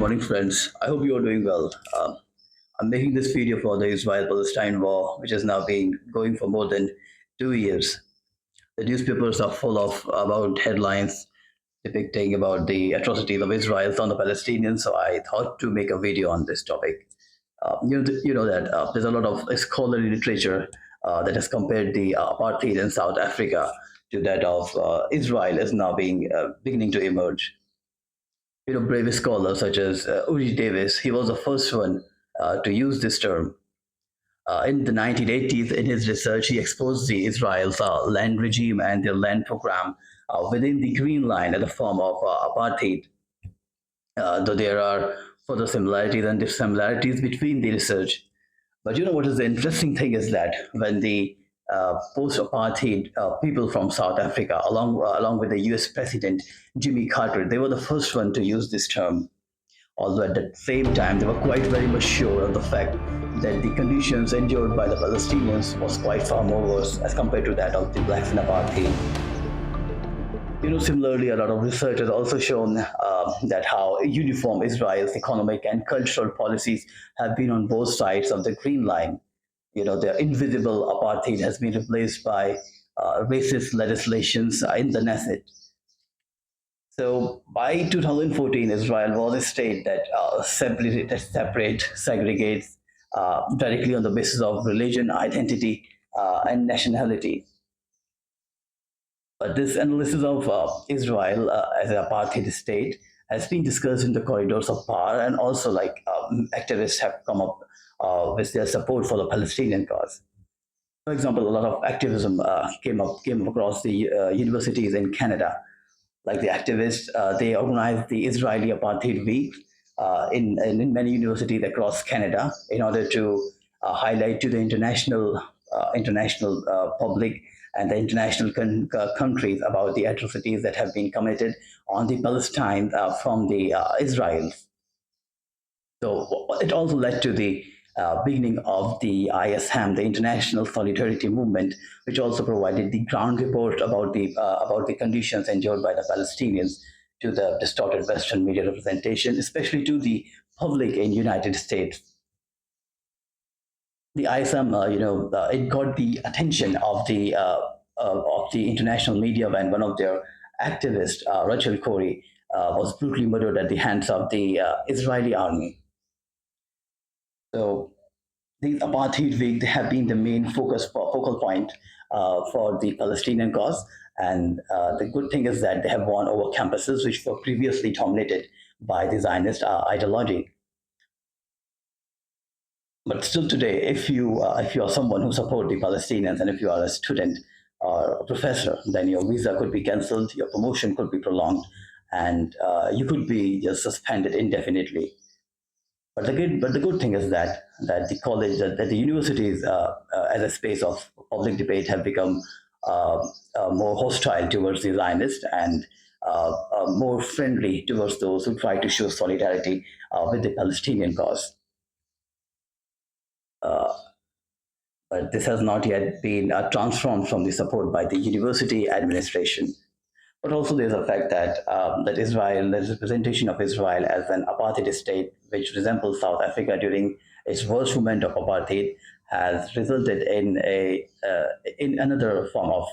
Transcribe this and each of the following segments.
morning, friends. I hope you are doing well. I'm making this video for the Israel-Palestine war, which has now been going for more than 2 years. The newspapers are full of about headlines depicting about the atrocities of Israel on the Palestinians. So I thought to make a video on this topic. You know that there's a lot of scholarly literature that has compared the apartheid in South Africa to that of Israel is now beginning to emerge. Brave scholars such as Uri Davis, he was the first one to use this term. In the 1980s, in his research, he exposed the Israel's land regime and their land program within the Green Line as a form of apartheid. Though there are further similarities and dissimilarities between the research. But what is the interesting thing is that when the post-apartheid people from South Africa, along with the U.S. President Jimmy Carter, they were the first one to use this term. Although at the same time, they were quite very much sure of the fact that the conditions endured by the Palestinians was quite far more worse as compared to that of the blacks in apartheid. Similarly, a lot of research has also shown that how uniform Israel's economic and cultural policies have been on both sides of the Green Line. The invisible apartheid has been replaced by racist legislations in the Knesset. So by 2014, Israel was a state that segregates directly on the basis of religion, identity, and nationality. But this analysis of Israel as an apartheid state has been discussed in the corridors of power, and also activists have come up with their support for the Palestinian cause. For example, a lot of activism came across the universities in Canada. Like the activists, they organized the Israeli Apartheid Week in many universities across Canada in order to highlight to the international public and the international countries about the atrocities that have been committed on the Palestine from the Israelis. So it also led to the beginning of the ISM, the International Solidarity Movement, which also provided the ground report about the conditions endured by the Palestinians to the distorted Western media representation, especially to the public in United States. The ISM, it got the attention of the international media when one of their activists, Rachel Corrie, was brutally murdered at the hands of the Israeli army. So these apartheid week they have been the main focal point for the Palestinian cause, and the good thing is that they have won over campuses which were previously dominated by the Zionist ideology. But still today, if you are someone who support the Palestinians, and if you are a student or a professor, then your visa could be cancelled, your promotion could be prolonged, and you could be just suspended indefinitely. But the good thing is that the college, that the universities, as a space of public debate, have become more hostile towards the Zionists and more friendly towards those who try to show solidarity with the Palestinian cause. Uh, but this has not yet been transformed from the support by the university administration. But also there's a fact that Israel, the representation of Israel as an apartheid state, which resembles South Africa during its worst moment of apartheid, has resulted in another form of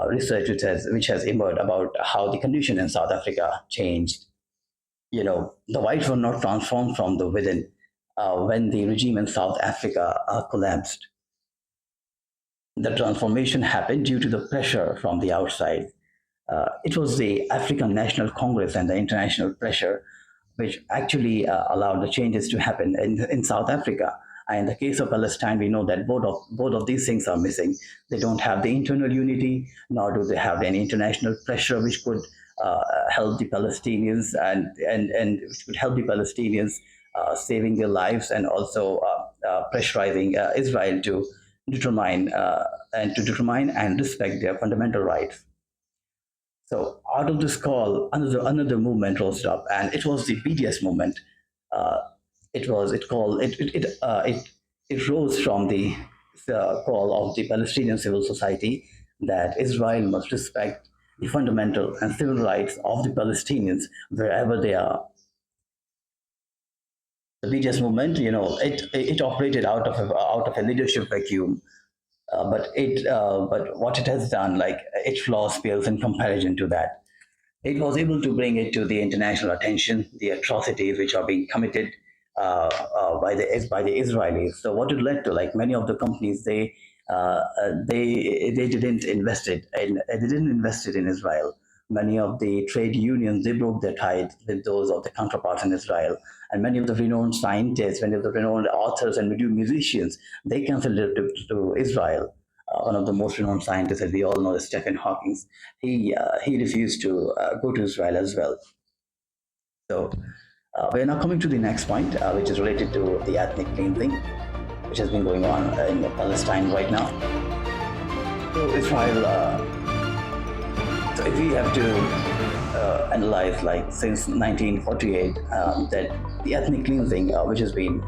research which has emerged about how the condition in South Africa changed. The whites were not transformed from the within when the regime in South Africa collapsed. The transformation happened due to the pressure from the outside. It was the African National Congress and the international pressure which actually allowed the changes to happen in South Africa. And in the case of Palestine, we know that both of these things are missing. They don't have the internal unity, nor do they have any international pressure which could help the Palestinians and which could help the Palestinians saving their lives, and also pressurizing Israel to determine and respect their fundamental rights. So out of this call, another movement rose up, and it was the BDS movement. Uh, it rose from the call of the Palestinian civil society that Israel must respect the fundamental and civil rights of the Palestinians wherever they are. The BDS movement, it operated out of a leadership vacuum, but what it has done, like its flaws pales in comparison to that. It was able to bring it to the international attention, the atrocities which are being committed by the Israelis. So what it led to, like many of the companies, they didn't invest it in Israel. Many of the trade unions, they broke their ties with those of the counterparts in Israel, and many of the renowned scientists, many of the renowned authors and musicians, they canceled it to Israel. One of the most renowned scientists, as we all know, is Stephen Hawking. He refused to go to Israel as well. So we're now coming to the next point, which is related to the ethnic cleansing, which has been going on in Palestine right now. So Israel. So if we have to analyze, like since 1948, that the ethnic cleansing, which has been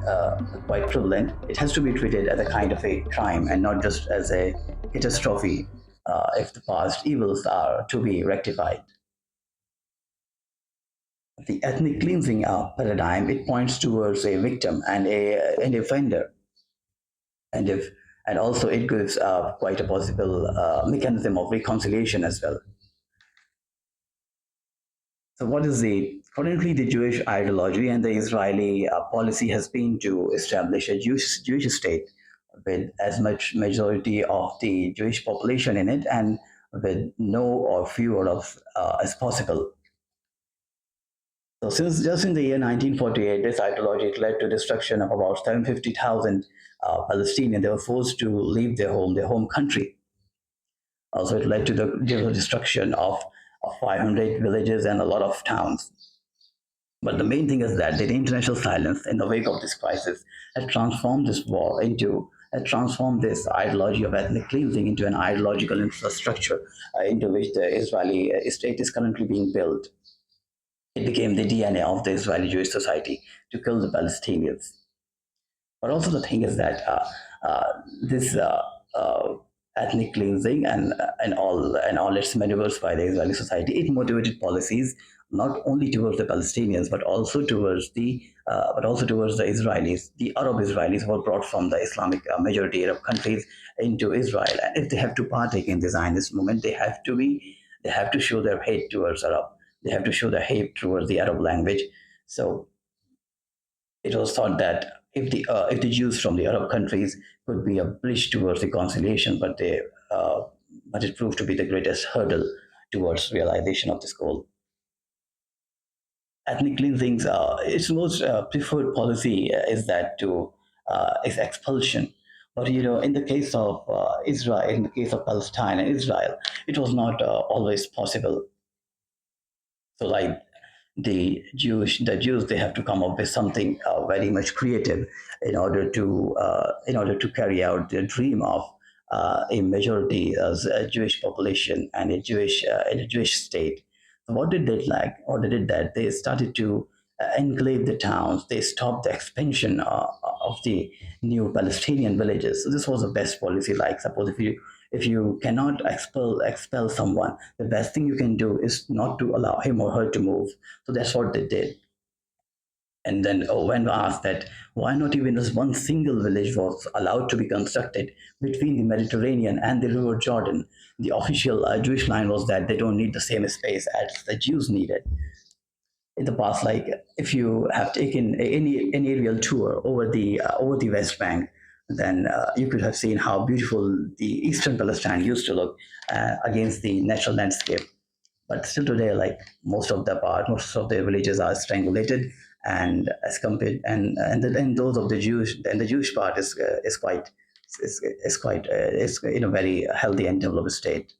quite prevalent, it has to be treated as a kind of a crime and not just as a catastrophe if the past evils are to be rectified. The ethnic cleansing paradigm, it points towards a victim and an offender, and if and also it gives quite a possible mechanism of reconciliation as well. So, what is the currently the Jewish ideology and the Israeli policy has been to establish a Jewish state with as much majority of the Jewish population in it, and with no or fewer of as possible. So, since just in the year 1948, this ideology led to destruction of about 750,000 Palestinians. They were forced to leave their home country. Also, it led to the destruction of 500 villages and a lot of towns. But the main thing is that the international silence in the wake of this crisis has transformed this war into has transformed this ideology of ethnic cleansing into an ideological infrastructure into which the Israeli state is currently being built. It became the DNA of the Israeli Jewish society to kill the Palestinians. But also the thing is that this ethnic cleansing and all its maneuvers by the Israeli society, it motivated policies not only towards the Palestinians but also towards the Israelis. The Arab Israelis were brought from the Islamic majority Arab countries into Israel, and if they have to partake in the Zionist movement, they have to show their hate towards Arab. They have to show their hate towards the Arab language. So it was thought that if the Jews from the Arab countries could be a bridge towards reconciliation, but it proved to be the greatest hurdle towards realization of this goal. Ethnic cleansings, its most preferred policy is expulsion. But in the case of Israel, in the case of Palestine and Israel, it was not always possible. So, like the Jews, they have to come up with something very much creative in order to carry out their dream of a majority as a Jewish population and a Jewish state. So what did they like? Or they did that they started to enclave the towns. They stopped the expansion of the new Palestinian villages. So this was the best policy. Like suppose if you cannot expel someone, the best thing you can do is not to allow him or her to move. So that's what they did. And then when asked that why not even this one single village was allowed to be constructed between the Mediterranean and the River Jordan, the official Jewish line was that they don't need the same space as the Jews needed in the past. Like if you have taken an aerial tour over the West Bank, then you could have seen how beautiful the Eastern Palestine used to look against the natural landscape. But still today, like most of the villages are strangulated, and as compared and those of the Jewish and the Jewish part is in a very healthy and developed state.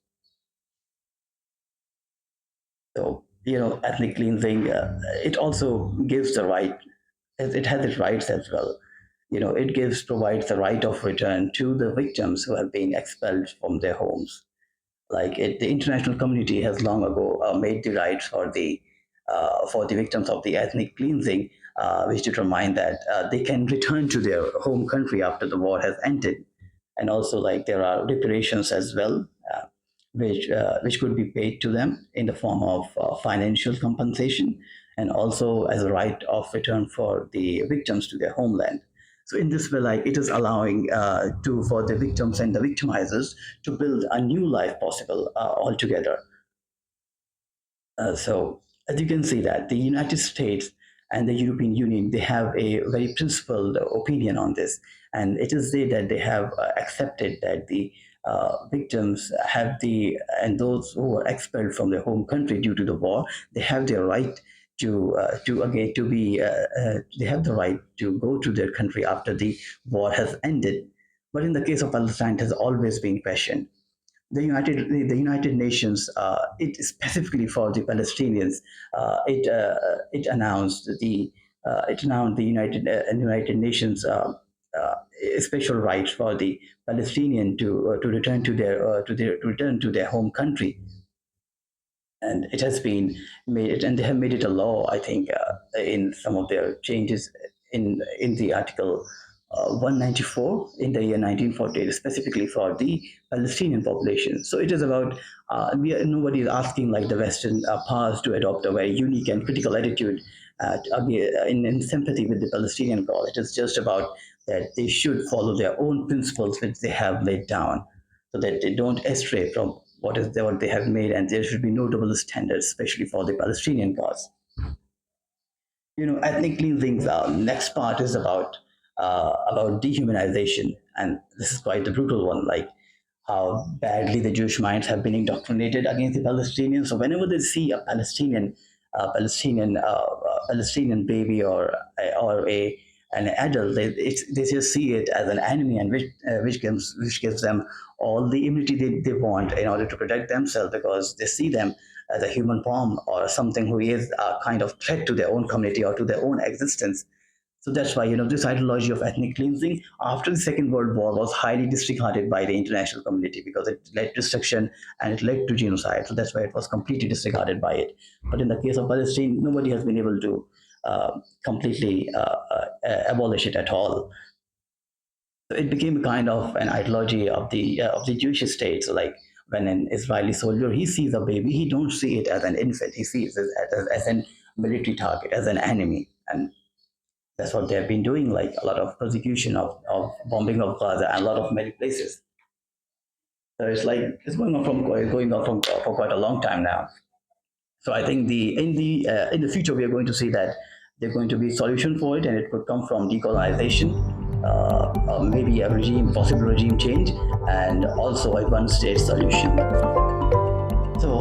So ethnic cleansing, it also gives the right. It has its rights as well. It provides the right of return to the victims who have been expelled from their homes. Like the international community has long ago made the rights for the victims of the ethnic cleansing, which determine that they can return to their home country after the war has ended. And also, like there are reparations as well, which could be paid to them in the form of financial compensation. and also as a right of return for the victims to their homeland. So in this way, like it is allowing to for the victims and the victimizers to build a new life possible altogether. So as you can see that the United States and the European Union, they have a very principled opinion on this, and it is they that they have accepted that the victims have the and those who are expelled from their home country due to the war, they have their right to again to be they have the right to go to their country after the war has ended. But in the case of Palestine, it has always been questioned. The United Nations, it specifically for the Palestinians, it announced the United Nations uh, special rights for the Palestinian to return to to return to their home country, and it has been made, and they have made it a law. I think in some of their changes in the article 194 in the year 1948, specifically for the Palestinian population. So it is about nobody is asking like the Western powers to adopt a very unique and critical attitude in sympathy with the Palestinian cause. It is just about that they should follow their own principles which they have laid down, so that they don't astray from what they have made, and there should be no double standards, especially for the Palestinian cause. Ethnic cleansing. Next part is about dehumanization, and this is quite the brutal one. Like how badly the Jewish minds have been indoctrinated against the Palestinians. So whenever they see a Palestinian baby or a an adult, they just see it as an enemy, and which gives them all the immunity they want in order to protect themselves, because they see them as a human form or something who is a kind of threat to their own community or to their own existence. So that's why this ideology of ethnic cleansing after the Second World War was highly disregarded by the international community, because it led to destruction and it led to genocide. So that's why it was completely disregarded by it. But in the case of Palestine, nobody has been able to completely abolish it at all. So it became a kind of an ideology of the Jewish state. So like when an Israeli soldier he sees a baby, he don't see it as an infant. He sees it as an military target, as an enemy, and that's what they have been doing, like a lot of persecution of bombing of Gaza and a lot of many places. So it's like it's going on from for quite a long time now. So I think in the future we are going to see that there's going to be a solution for it, and it could come from decolonization, maybe a possible regime change, and also a one-state solution. So,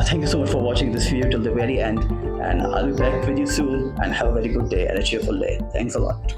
thank you so much for watching this video till the very end, and I'll be back with you soon. And have a very good day and a cheerful day. Thanks a lot.